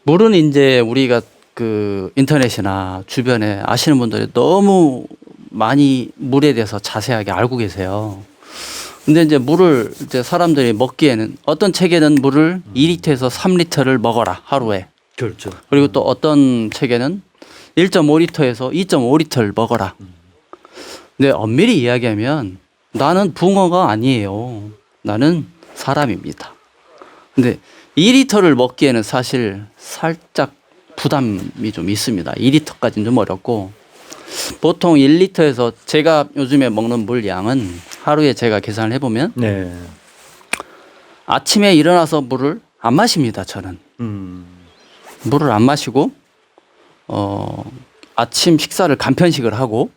물은 이제 우리가 그 인터넷이나 주변에 아시는 분들이 너무 많이 물에 대해서 자세하게 알고 계세요. 근데 이제 물을 이제 사람들이 먹기에는 어떤 책에는 물을 2리터에서 3리터를 먹어라 하루에. 그렇죠. 그리고 또 어떤 책에는 1.5리터에서 2.5리터를 먹어라. 근데 엄밀히 이야기하면 나는 붕어가 아니에요. 나는 사람입니다. 근데 2리터를 먹기에는 사실 살짝 부담이 좀 있습니다. 2리터까지는 좀 어렵고 보통 1리터에서 제가 요즘에 먹는 물 양은 하루에 제가 계산을 해보면 네. 아침에 일어나서 물을 안 마십니다. 저는 물을 안 마시고 아침 식사를 간편식을 하고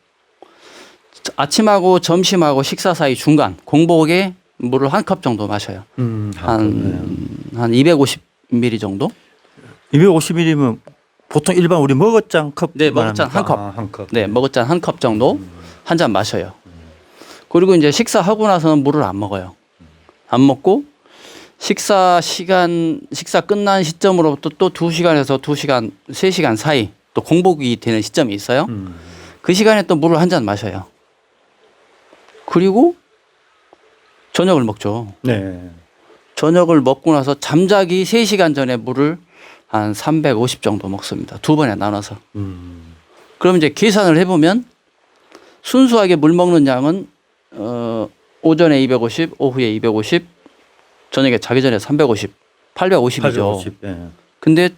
아침하고 점심하고 식사 사이 중간 공복에 물을 한 컵 정도 마셔요. 한 250ml 정도? 250ml면 보통 일반 우리 머그잔 컵. 네, 머그잔 한 컵. 한 컵. 네, 머그잔 한 컵 정도 한 잔 마셔요. 그리고 이제 식사하고 나서는 물을 안 먹어요. 안 먹고 식사 끝난 시점으로부터 또 2시간에서 2시간, 3시간 사이 또 공복이 되는 시점이 있어요. 그 시간에 또 물을 한 잔 마셔요. 그리고 저녁을 먹죠. 네. 저녁을 먹고 나서 잠자기 3시간 전에 물을 한 350 정도 먹습니다. 두 번에 나눠서. 그럼 이제 계산을 해보면 순수하게 물 먹는 양은 오전에 250, 오후에 250, 저녁에 자기 전에 350, 850이죠. 850. 네. 근데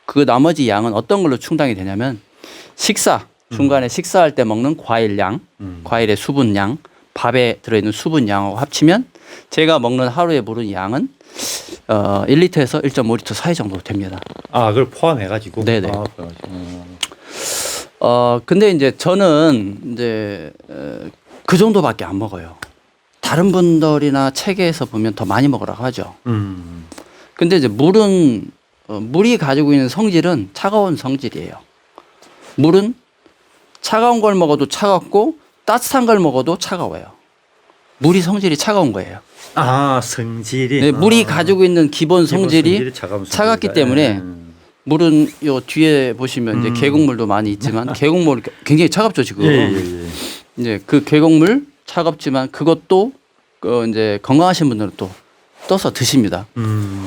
그 나머지 양은 어떤 걸로 충당이 되냐면 중간에 식사할 때 먹는 과일 양, 과일의 수분 양, 밥에 들어있는 수분 양하고 합치면 제가 먹는 하루에 물은 양은 1리터에서 1.5리터 사이 정도 됩니다. 아, 그걸 포함해가지고. 네네. 아, 근데 이제 저는 이제 그 정도밖에 안 먹어요. 다른 분들이나 책에서 보면 더 많이 먹으라고 하죠. 근데 이제 물은 물이 가지고 있는 성질은 차가운 성질이에요. 물은 차가운 걸 먹어도 차갑고 따뜻한 걸 먹어도 차가워요. 물이 성질이 차가운 거예요. 아, 성질이. 네, 물이 가지고 있는 기본 성질이 차갑기 때문에 물은 요 뒤에 보시면 이제 계곡물도 많이 있지만 계곡물 굉장히 차갑죠 지금. 예. 이제 그 계곡물 차갑지만 그것도 이제 건강하신 분들은 또 떠서 드십니다.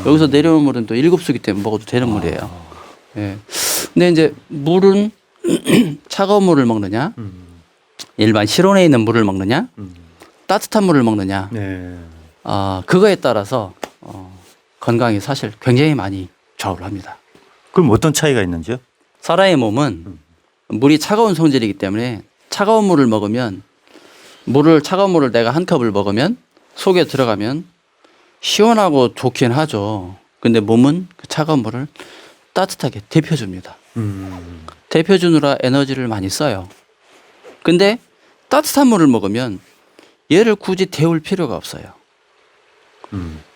여기서 내려오는 물은 또 1급수기 때문에 먹어도 되는 물이에요. 예. 근데 이제 물은 차가운 물을 먹느냐, 일반 실온에 있는 물을 먹느냐, 따뜻한 물을 먹느냐, 네. 그거에 따라서 건강이 사실 굉장히 많이 좌우를 합니다. 그럼 어떤 차이가 있는지요? 사람의 몸은 물이 차가운 성질이기 때문에 차가운 물을 먹으면 차가운 물을 내가 한 컵을 먹으면 속에 들어가면 시원하고 좋긴 하죠. 근데 몸은 그 차가운 물을 따뜻하게 데펴줍니다. 데펴주느라 에너지를 많이 써요. 근데 따뜻한 물을 먹으면 얘를 굳이 데울 필요가 없어요.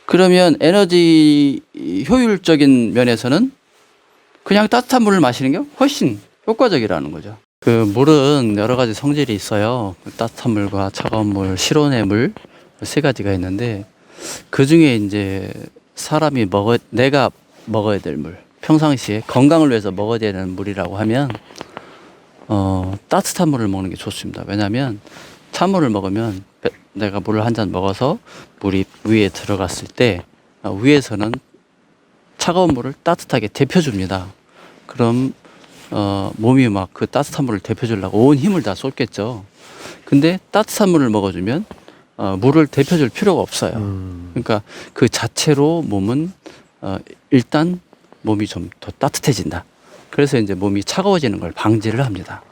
그러면 에너지 효율적인 면에서는 그냥 따뜻한 물을 마시는 게 훨씬 효과적이라는 거죠. 그 물은 여러 가지 성질이 있어요. 따뜻한 물과 차가운 물, 실온의 물 세 가지가 있는데 그 중에 이제 내가 먹어야 될 물, 평상시에 건강을 위해서 먹어야 되는 물이라고 하면 따뜻한 물을 먹는 게 좋습니다. 왜냐하면 찬물을 먹으면 내가 물을 한 잔 먹어서 물이 위에 들어갔을 때 위에서는 차가운 물을 따뜻하게 데펴줍니다. 그럼 몸이 막 그 따뜻한 물을 데펴주려고 온 힘을 다 쏟겠죠. 근데 따뜻한 물을 먹어주면 물을 데펴줄 필요가 없어요. 그러니까 그 자체로 몸은 일단 몸이 좀 더 따뜻해진다. 그래서 이제 몸이 차가워지는 걸 방지를 합니다.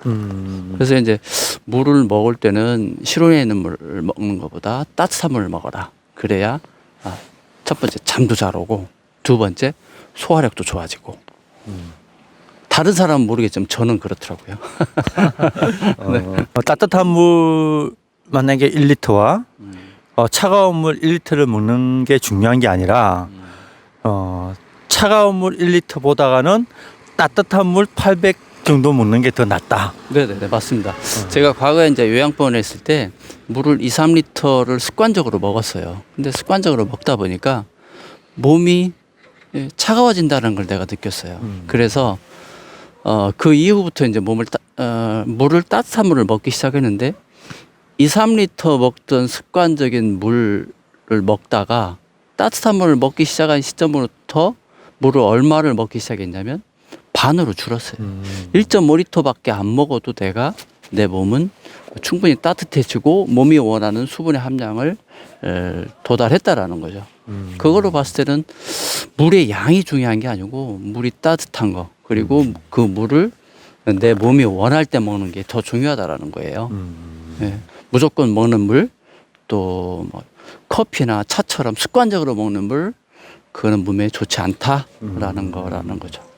그래서 이제 물을 먹을 때는 실온에 있는 물을 먹는 것보다 따뜻한 물을 먹어라. 그래야 첫 번째 잠도 잘 오고 두 번째 소화력도 좋아지고. 다른 사람은 모르겠지만 저는 그렇더라고요. 네. 따뜻한 물 만약에 1리터와 차가운 물 1리터를 먹는 게 중요한 게 아니라 차가운 물 1리터보다는 따뜻한 물 800 정도 먹는 게 더 낫다. 네네 맞습니다. 제가 과거에 이제 요양병원에 있을 때 물을 2, 3리터를 습관적으로 먹었어요. 근데 습관적으로 먹다 보니까 몸이 예, 차가워진다는 걸 내가 느꼈어요. 그래서 그 이후부터 이제 물을 따뜻한 물을 먹기 시작했는데 2, 3리터 먹던 습관적인 물을 먹다가 따뜻한 물을 먹기 시작한 시점부터 물을 얼마를 먹기 시작했냐면 반으로 줄었어요. 1.5리터밖에 안 먹어도 내 몸은 충분히 따뜻해지고 몸이 원하는 수분의 함량을 도달했다라는 거죠. 그걸로 봤을 때는 물의 양이 중요한 게 아니고 물이 따뜻한 거 그리고 그 물을 내 몸이 원할 때 먹는 게 더 중요하다라는 거예요. 예. 무조건 먹는 물, 또 뭐 커피나 차처럼 습관적으로 먹는 물, 그거는 몸에 좋지 않다라는 거라는 거죠.